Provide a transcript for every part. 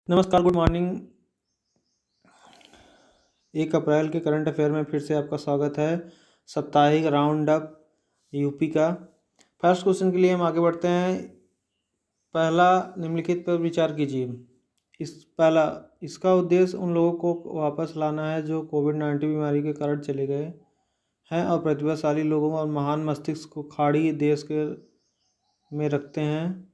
नमस्कार, good morning. 1 अप्रैल के current affair में फिर से आपका स्वागत है। साप्ताहिक राउंड अप यूपी का। फर्स्ट क्वेश्चन के लिए हम आगे बढ़ते हैं। पहला, निम्नलिखित पर विचार कीजिए। इसका उद्देश्य उन लोगों को वापस लाना है जो कोविड-19 बीमारी के कारण चले गए हैं और प्रतिभाशाली लोगों और महान मस्तिष्क को खाड़ी देश में रखते हैं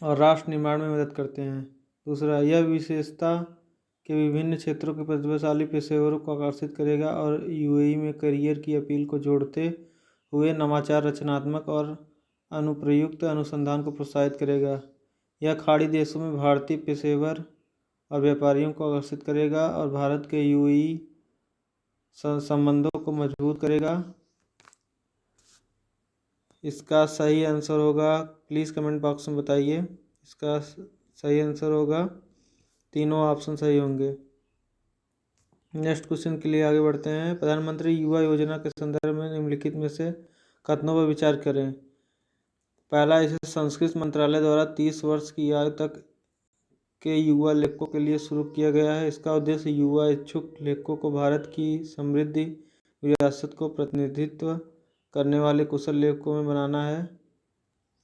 और राष्ट्र निर्माण में मदद करते हैं। दूसरा, यह विशेषता के विभिन्न क्षेत्रों के प्रतिभाशाली पेशेवरों को आकर्षित करेगा और यूएई में करियर की अपील को जोड़ते हुए नवाचार, रचनात्मक और अनुप्रयुक्त अनुसंधान को प्रोत्साहित करेगा। यह खाड़ी देशों में भारतीय पेशेवर और व्यापारियों को आकर्षित करेगा और भारत के यूएई संबंधों को मजबूत करेगा। इसका सही आंसर होगा, प्लीज़ कमेंट बॉक्स में बताइए। इसका सही आंसर होगा, तीनों ऑप्शन सही होंगे। नेक्स्ट क्वेश्चन के लिए आगे बढ़ते हैं। प्रधानमंत्री युवा योजना के संदर्भ में निम्नलिखित में से कथनों पर विचार करें। पहला, इसे संस्कृति मंत्रालय द्वारा 30 वर्ष की आयु तक के युवा लेखकों के लिए शुरू किया गया है। इसका उद्देश्य युवा इच्छुक लेखकों को भारत की समृद्धि विरासत को प्रतिनिधित्व करने वाले कुशल लेखकों में बनाना है।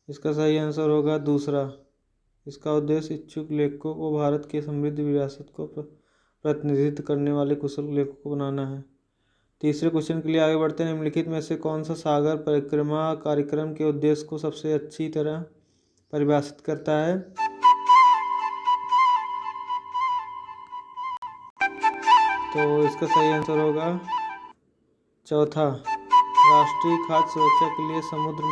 इसका सही आंसर होगा दूसरा। इसका उद्देश्य इच्छुक लेखकों को भारत की समृद्ध विरासत को प्रतिनिधित्व करने वाले कुशल लेखकों को बनाना है। तीसरे क्वेश्चन के लिए आगे बढ़ते हैं। निम्नलिखित में से कौन सा सागर परिक्रमा कार्यक्रम के उद्देश्य को सबसे अच्छी तरह परिभाषित करता है? तो इसका सही आंसर होगा चौथा। राष्ट्रीय खाद्य सुरक्षा के लिए समुद्र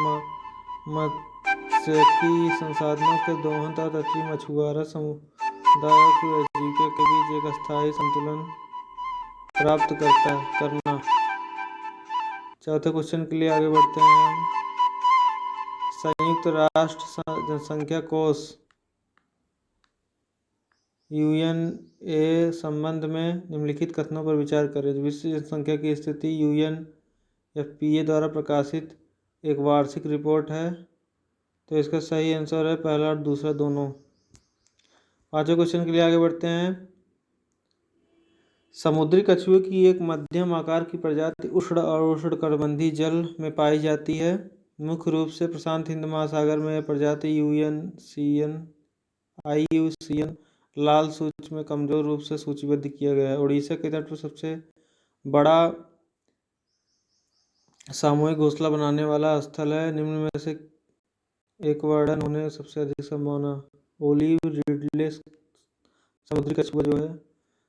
मत्स्यिकी संसाधनों के दोहन तथा तटीय मछुआरा समुदायों की आजीविका के बीच एक अस्थायी संतुलन प्राप्त करना। चौथे क्वेश्चन के लिए आगे बढ़ते हैं। संयुक्त राष्ट्र जनसंख्या कोष यूएनए संबंध में निम्नलिखित कथनों पर विचार करें। विश्व जनसंख्या की स्थिति यूएनएफपीए द्वारा प्रकाशित एक वार्षिक रिपोर्ट है। तो इसका सही आंसर है पहला और दूसरा दोनों। पांचवें क्वेश्चन के लिए आगे बढ़ते हैं। समुद्री कछुए की एक मध्यम आकार की प्रजाति उष्ण और उष्णकटिबंधीय जल में पाई जाती है। मुख्य रूप से प्रशांत हिंद महासागर में यह प्रजाति IUCN लाल सूची में कमजोर रूप से सूचीबद्ध किया गया है। उड़ीसा के तट पर सबसे बड़ा सामूहिक घोंसला बनाने वाला स्थल है। निम्न में से एक वर्णन होने सबसे अधिक संभावना। ओलिव रिडले समुद्री कछुआ जो है।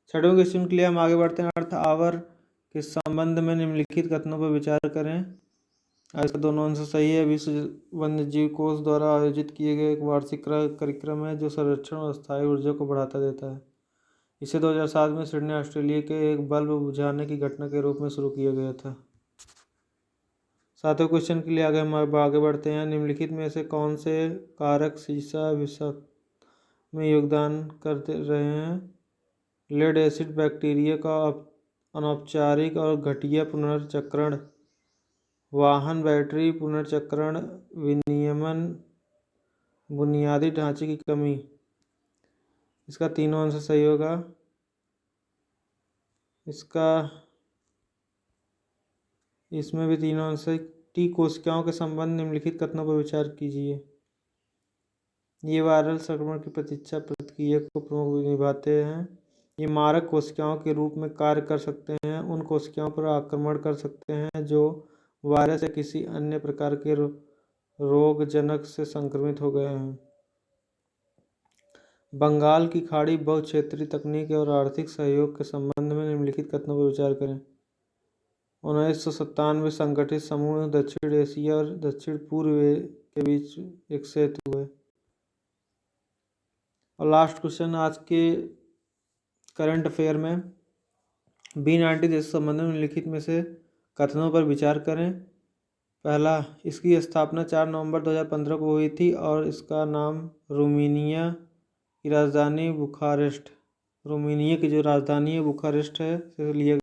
छठवें क्वेश्चन के लिए हम आगे बढ़ते हैं। अर्थ आवर के संबंध में निम्नलिखित कथनों पर विचार करें। इसका दोनों आंसर सही है। विश्व वन्यजीव कोष द्वारा आयोजित किए गए एक वार्षिक कार्यक्रम है जो संरक्षण और स्थायी ऊर्जा को बढ़ावा देता है। इसे 2007 में सिडनी, ऑस्ट्रेलिया के एक बल्ब बुझाने की घटना के रूप में शुरू किया गया था। सातवें क्वेश्चन के लिए हम आगे बढ़ते हैं। निम्नलिखित में से कौन से कारक सीसा विषाक्त में योगदान करते रहे हैं? लेड एसिड बैक्टीरिया का अनौपचारिक और घटिया पुनर्चक्रण, वाहन बैटरी पुनर्चक्रण, विनियमन, बुनियादी ढांचे की कमी। इसका तीनों आंसर सही होगा। इसमें भी तीनों आंसर। टी कोशिकाओं के संबंध निम्नलिखित कथनों पर विचार कीजिए। ये वायरल संक्रमण की प्रतीक्षा प्रतिक्रिया को प्रमुख भूमिका निभाते हैं। ये मारक कोशिकाओं के रूप में कार्य कर सकते हैं। उन कोशिकाओं पर आक्रमण कर सकते हैं जो वायरस या किसी अन्य प्रकार के रोगजनक से संक्रमित हो गए हैं। बंगाल की खाड़ी बहुक्षेत्रीय तकनीक और आर्थिक सहयोग के संबंध में निम्नलिखित कथनों पर विचार करें। 1997 संगठित समूह दक्षिण एशिया और दक्षिण पूर्व के बीच एक सेतु है। और लास्ट क्वेश्चन आज के करंट अफेयर में B90 देश संबंध में निम्नलिखित में से कथनों पर विचार करें। पहला, इसकी स्थापना 4 नवंबर 2015 को हुई थी और इसका नाम रोमानिया की राजधानी बुखारेस्ट, रोमानिया की जो राजधानी है बुखारेस्ट है, से लिया